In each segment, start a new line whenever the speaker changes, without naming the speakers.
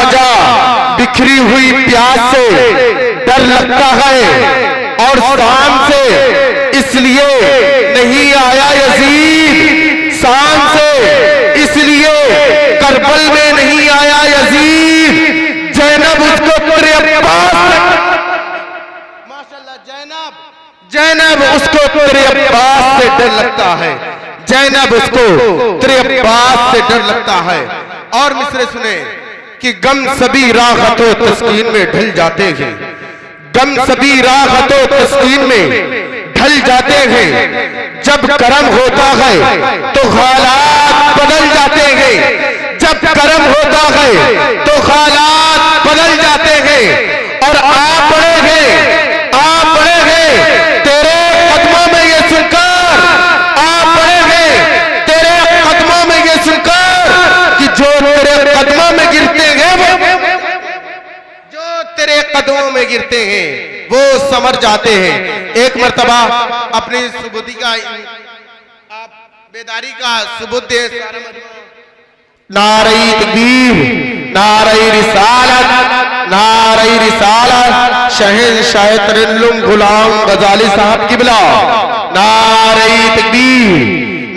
वजह बिखरी हुई प्यास से डर लगता है, और शाम से इसलिए नहीं आया यजीद, शाम से इसलिए करबल में नहीं आया यजीद। जैनब उसको तेरे अब्बास, माशाल्लाह, जैनब उसको तेरे अब्बास से डर लगता है, जैनब उसको तेरे अब्बास से डर लगता है। और मिसरे सुने कि गम सभी राहतो तस्कीन में ढल जाते हैं, गम सभी राहतो तस्कीन में ढल जाते हैं। जब करम होता है तो हालात बदल जाते हैं, जब करम होता है तो हालात बदल जाते हैं। और आप बड़े हैं, आप बड़े हैं तेरे कदमों में ये सुनकर, आप बड़े हैं तेरे कदमों में ये सुनकर कि जो तेरे कदमों में गिरते हैं, वो जो तेरे कदमों में गिरते हैं वो समर जाते हैं। एक मर्तबा अपनी सुबुदी का, आप बेदारी का सबूत दे। नारे तकबीर, नारे रिसालत, नारे रिसालत, शहंशाह तरिल्लुम गुलाम गजाली साहब किबला। नारे तकबीर,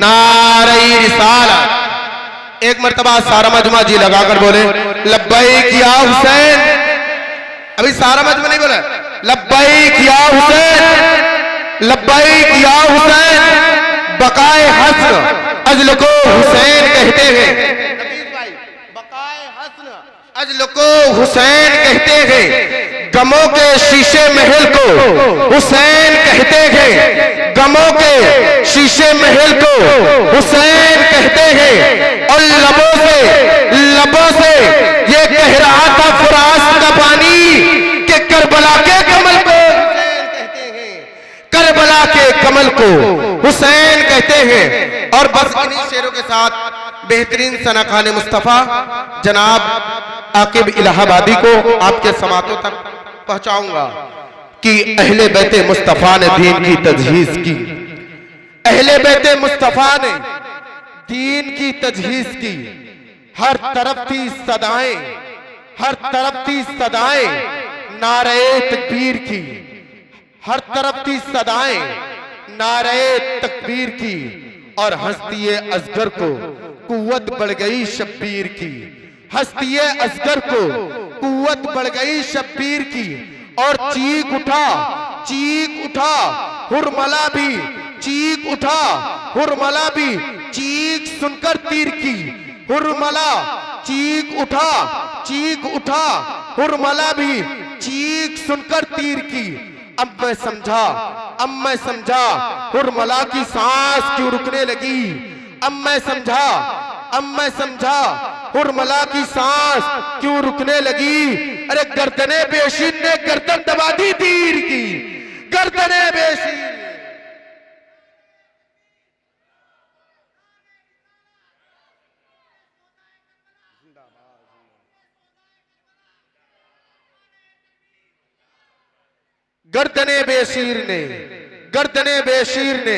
नारे रिसालत। एक मर्तबा सारा मजमा जी लगाकर बोले लब्बैक या हुसैन। अभी सारा मजमा नहीं बोला, लब्बैक या हुसैन, लब्बैक या हुसैन। बकाए हस्न अजल को हुसैन कहते हैं, बकाए हस्न अजल को हुसैन कहते हैं। गमों के शीशे महल को हुसैन कहते हैं, गमों के शीशे महल को हुसैन कहते हैं। और लबों से ये कह रहा था फुरात का पानी कि करबला के कमल को हुसैन कहते हैं, करबला के कमल को हुसैन कहते हैं। और बस इन्हीं शेरों के साथ बेहतरीन सनाखाने मुस्तफा जनाब आकिब इलाहाबादी को आपके समातों तक पहुंचाऊंगा कि अहले बैते मुस्तफा ने दीन की तजहीज की, अहले बैते मुस्तफा ने दीन की तजहीज की। हर तरफ थी सदाएं, हर तरफ थी सदाएं नारे तकबीर की, हर तरफ थी सदाएं नारे तकबीर की। और हस्तिये असगर को कुव्वत बढ़ गई शब्बीर की, हस्तिये असगर को कुव्वत बढ़ गई शब्बीर की। और चीख उठा हुरमला भी, चीख उठा हुरमला भी चीख सुनकर तीर की। हुरमला चीख उठा हुरमला भी चीख सुनकर तीर की। अब मैं समझा हुरमला की सांस क्यों रुकने लगी, अब मैं समझा हुरमला की सांस क्यों रुकने लगी। अरे गर्दने बेशीर ने गर्दन दबा दी तीर की, गर्दने बेशीर गर्दने बेशीर ने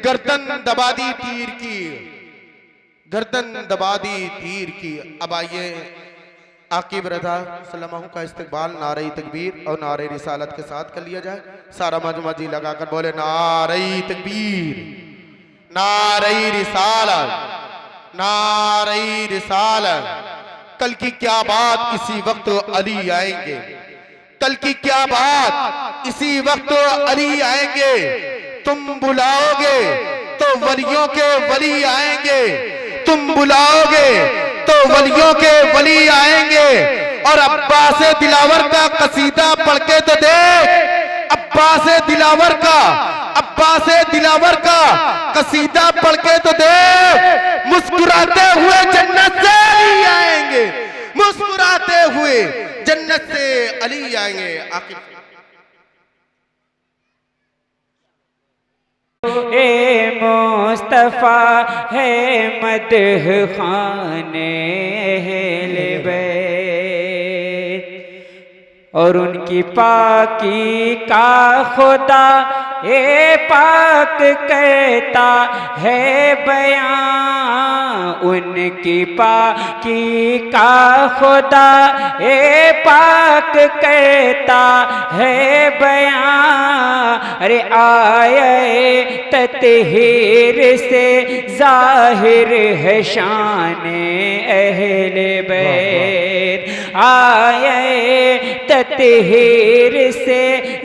गर्दन दबा दी तीर की, गर्दन दबा दी तीर की। अब आइए आकिब रज़ा सल्लल्लाहु का इस्तकबाल नारे तकबीर और नारे रिसालत के साथ कर लिया जाए। सारा मजमा जी लगाकर बोले नारे तकबीर, नारे रिसालत, नारे रिसालत। कल की क्या बात इसी वक्त अली आएंगे, कल की क्या बात इसी वक्त अली आएंगे। तुम बुलाओगे तो वलियों के वली आएंगे, तुम बुलाओगे तो वलियों के वली आएंगे। और अब्बास दिलावर का कसीदा पढ़ के तो देख, अब्बास दिलावर का कसीदा पढ़ के तो देख। मुस्कुराते हुए जन्नत से अली आएंगे, मुस्कुराते हुए जन्नत से अली आएंगे। आखिर
ए मुस्तफा है मदह खाने अहले बैत, और उनकी पाकी का खुदा ए पाक करता है बयां उनकी पाकी का खुदा ए पाक करता है बयां। अरे आए तत्हीर से जाहिर है शाने अहले बैत, आए तत्हीर से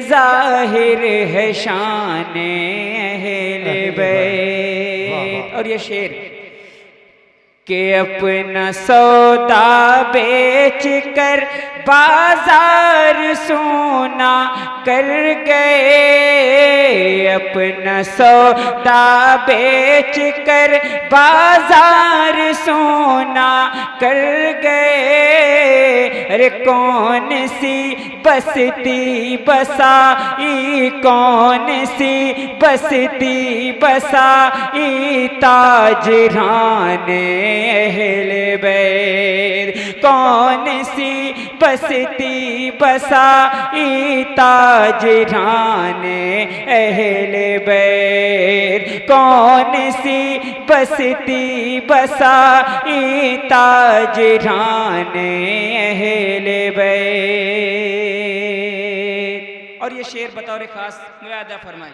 जाहिर है शाने अहले बैत। और ये शेर कि अपना सौदा बेच कर बाजार सोना कर गए, अपना सौदा बेच कर बाजार सोना कर गए। अरे कौन सी बसती बसाई, कौन सी बसती बसाई ताजराने अहले बैत, कौन सी बसती बसाई ताजराने अहले बैत, कौन सी बसती बसाई ताजराने अहले बैत। और ये शेर बतौर खास मुलादा फरमाए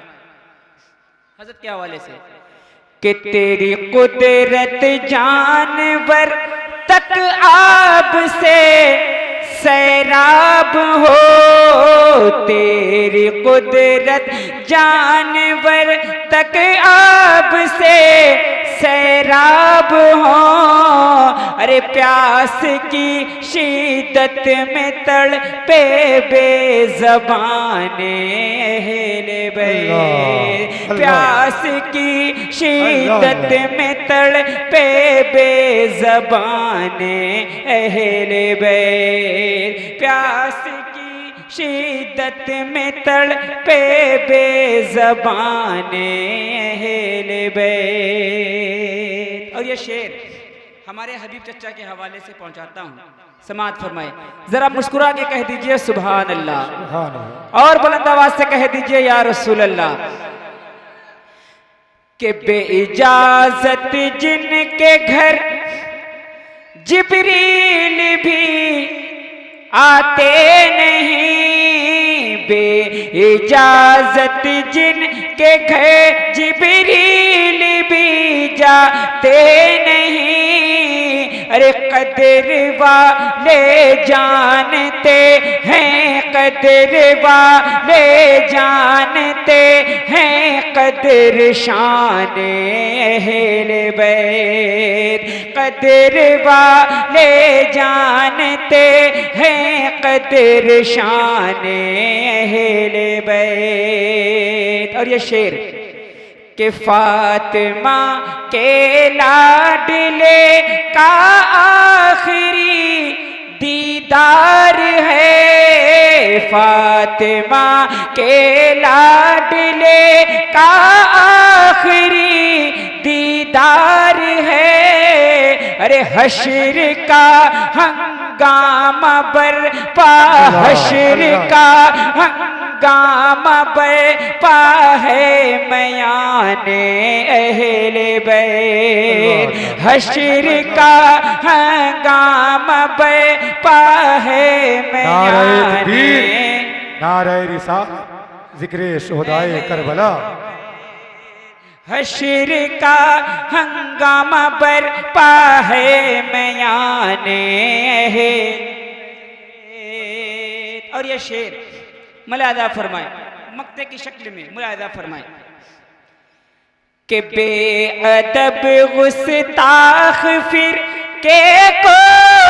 हजरत के हवाले से कि तेरी कुदरत जानवर तक आब से सैराब हो, तेरी कुदरत जानवर तक आब से सैराब हो। अरे प्यास की शिद्दत में तड़पे बेज़बाने अहले बैत, प्यास की शिद्दत में तड़पे बेज़बाने अहले बैत, प्यास की शिद्दत में तड़पे बेज़बाने अहले बैत। और ये शेर हमारे हबीब चचा के हवाले से पहुंचाता हूँ, समाअत फरमाए। जरा मुस्कुरा के कह दीजिए सुभान अल्लाह, और बुलंद आवाज से कह दीजिए या रसूल अल्लाह। कि बेइजाजत जिनके घर जिब्रील भी आते नहीं, बेइजाजत जिनके घर जिब्रील भी जाते नहीं। अरे कदर वाले जानते हैं, कदर वाले जानते हैं कदर शाने अहले बैत, कदर वाले जानते हैं कदर शाने अहले बैत। और ये शेर कि फातिमा के लाडले का आखिरी दीदार है, फातिमा के लाडले का आखिरी दीदार है। अरे हश्र का हंगामा बरपा, हश्र का हंगामा बरपा है मयाने अहले बैत, हश्र का हंगामा बरपा है मयाने।
नारे रिसालत जिक्र शुहदाए करबला,
हश्र का हंगामा बरपा है मयाने अहले। और ये शेर मुलादा फरमाए, मक्ते की शक्ल में मुलादा फरमाए कि बेअदब गुस्ताख फिर के को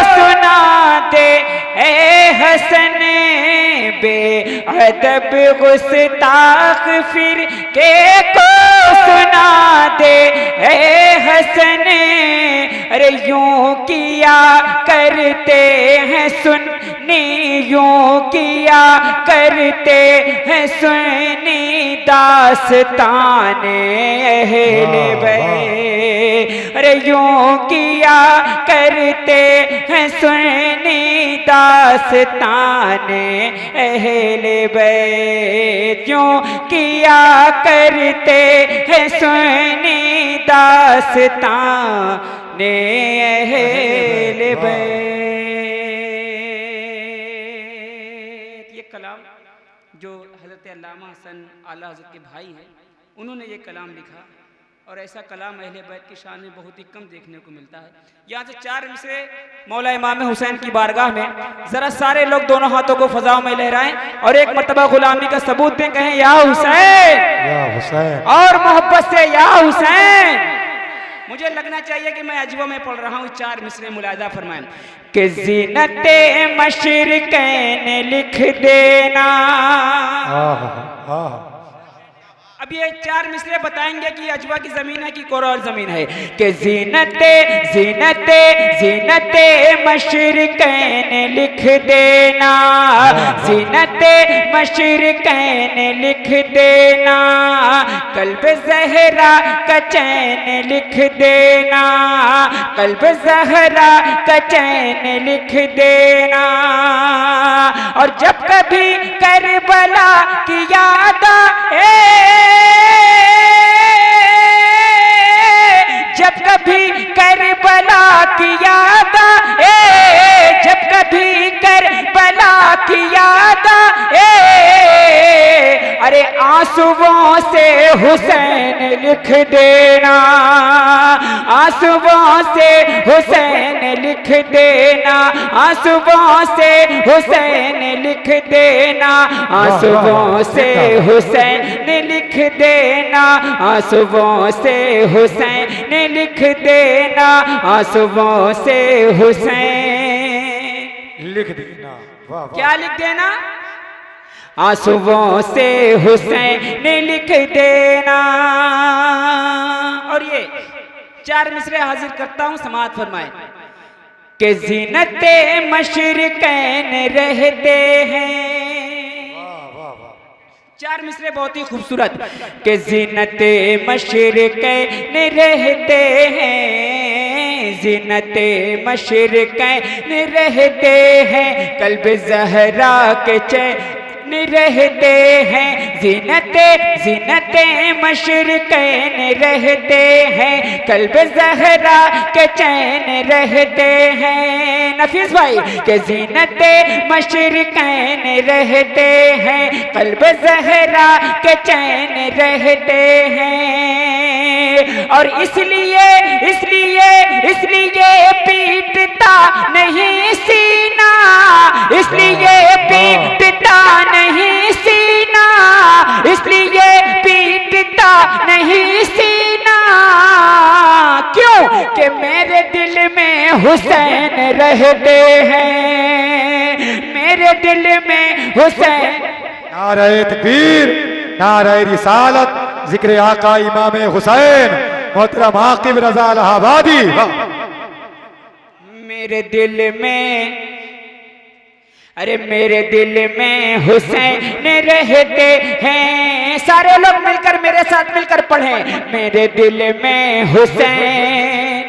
सुना दे ए हसन, बेअदब गुस्ताख फिर के को सुना दे ए हसन, अरे यूं किया करते हैं सुन्नी, यूं किया करते हैं सुन्नी दास्ताने अहले बैत, अरे यूं किया करते हैं सुन्नी दास्ताने अहले बैत, यूं किया करते हैं सुन्नी दास्ताने अहले बैत। ये कलाम जो हज़रत अल्लामा हसन आला हज़रत के भाई हैं, उन्होंने ये कलाम लिखा और ऐसा कलाम अहले बैत की शान में बहुत ही कम देखने को मिलता है। यहाँ से 4 मिसरे मौला इमाम हुसैन की बारगाह में जरा सारे लोग दोनों हाथों को फजाओं में लहराएं और एक मर्तबा गुलामी का सबूत दें, कहें या हुसैन और मोहब्बत से या हुसैन। मुझे लगना चाहिए कि मैं अजवा में पढ़ रहा हूँ। 4 मिसरे मुलाजा फरमाएं कि ज़ीनते मशरिकैन लिख देना। अब ये 4 मिसरे बताएंगे कि अजवा की जमीन है कि कोई और जमीन है। कि ज़ीनते ज़ीनते ज़ीनते मशरिकैन लिख देना, ज़ीनते मशरिकैन लिख देना, कल्ब ज़हरा का चैन लिख देना, कल्ब ज़हरा का चैन लिख देना। और जब कभी करबला की याद आए, जब कभी करबला की याद आए, जब कभी करबला की याद आए, अरे आंसुओं से हुसैन लिख देना, आंसुओं से हुसैन लिख देना, आंसुओं से हुसैन लिख देना, आंसुओं से हुसैन लिख देना, आंसुओं से हुसैन लिख देना, आंसुओं से हुसैन
लिख देना। वाह वाह।
क्या लिख देना? आंसुओं से हुसैन लिख देना। और ये 4 मिसरे हाजिर करता हूं, समाअत फरमाए कि ज़ीनते मशरिकैन रहते हैं। 4 मिसरे बहुत ही खूबसूरत। कि ज़ीनते मशरिकैन रहते हैं, ज़ीनते मशरिकैन रहते हैं, कल्ब ज़हरा के चैन रहते हैं, ज़ीनते ज़ीनते मशरिकैन रहते हैं, कल्ब ज़हरा के चैन रहते हैं। नफीस भाई के ज़ीनते मशरिकैन रहते हैं, कल्ब ज़हरा के चैन रहते हैं। और इसलिए इसलिए इसलिए पीटता नहीं सीना, इसलिए पीटता नहीं सीना, इसलिए पीटता नहीं सीना। क्यों? कि मेरे दिल में हुसैन रहते हैं, मेरे दिल में हुसैन।
नारे तकबीर, नारे रिसालत, जिक्र आका इमाम हुसैन मोहतरम आकिब रज़ा इलाहाबादी।
मेरे दिल में, अरे मेरे दिल में हुसैन रहते हैं। सारे लोग मिलकर मेरे साथ मिलकर पढ़ें, मेरे दिल में हुसैन।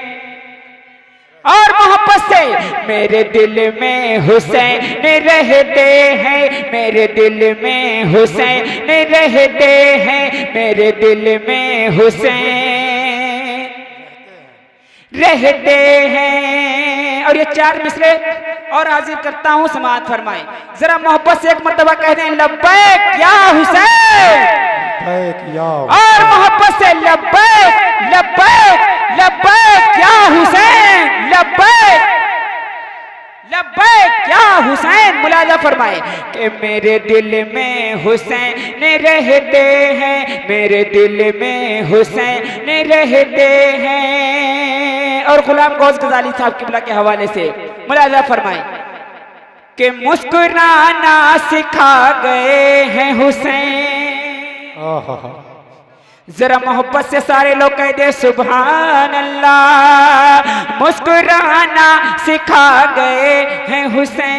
और मोहब्बत से, मेरे दिल में हुसैन रहते हैं, मेरे दिल में हुसैन रहते हैं, मेरे दिल में हुसैन रहते हैं। और ये 4 मिसरे और हाजिर करता हूं, समाअत फरमाएं। जरा मोहब्बत से एक मर्तबा कह दें, लब्बैक या हुसैन। और मोहब्बत से लब्बैक लब्बैक लब्बैक या हुसैन, लब्बैक लब्बैक या हुसैन। मुलाजा फरमाए कि मेरे दिल में हुसैन रहते हैं, मेरे दिल में हुसैन रहते हैं। और गुलाम गौस गजाली साहब किबला के हवाले से मुलाजा फरमाए कि मुस्कुराना सिखा गए हैं हुसैन, जरा मोहब्बत से सारे लोग कह दे सुभान अल्लाह। मुस्कुराना सिखा गए हैं हुसैन,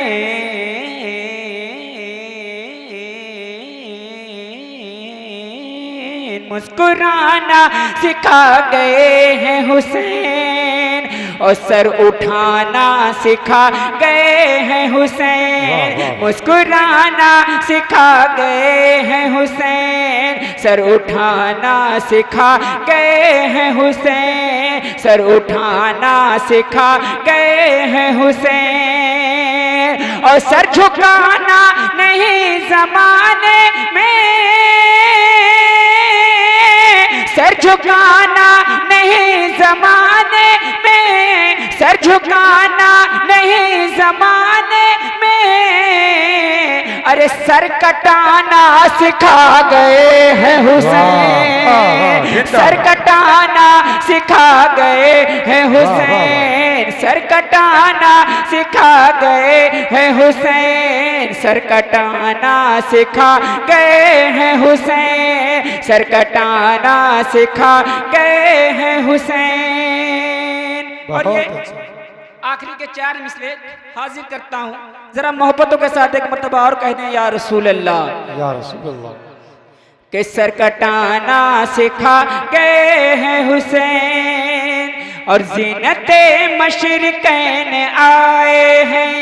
मुस्कुराना सिखा गए हैं हुसैन, और सर उठाना सिखा गए हैं हुसैन। मुस्कुराना सिखा गए हैं हुसैन, सर उठाना सिखा गए हैं हुसैन, सर उठाना सिखा गए हैं हुसैन, और सर झुकाना नहीं ज़माने में, सर झुकाना नहीं ज़माने में, सर झुकाना नहीं ज़माने में, अरे सर कटाना सिखा गए हैं हुसैन, सर कटाना सिखा गए हैं हुसैन, सर कटाना सिखा गए हैं हुसैन, सर कटाना सिखा गए हैं हुसैन, सर कटाना सिखा गए हैं हुसैन। और ये आखिरी के 4 मिसले हाजिर करता हूँ, जरा मोहब्बतों के साथ एक मर्तबा और कह दें या रसूल अल्लाह,
या रसूल अल्लाह।
कि सर कटाना सिखा गए हैं हुसैन, और ज़ीनते मशरिकैन आए हैं,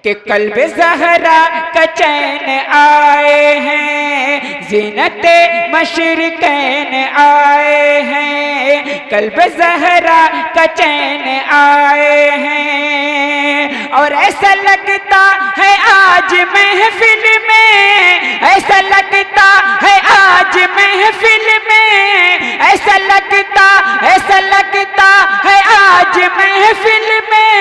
कि कल्ब ज़हरा का चैन आए हैं, ज़ीनते मशरिकैन आए हैं, कल्ब ज़हरा का चैन आए हैं, और ऐसा लगता है आज महफिल में, ऐसा लगता है आज महफिल में, ऐसा लगता है आज महफिल में,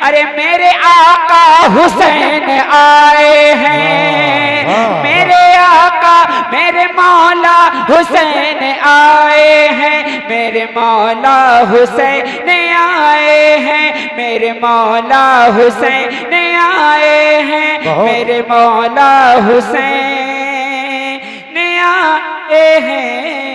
अरे मेरे आका हुसैन आए हैं, मेरे आका मेरे मौला हुसैन आए हैं, मेरे मौला हुसैन आए हैं, मेरे मौला हुसैन आए हैं, मेरे मौला हुसैन आए हैं।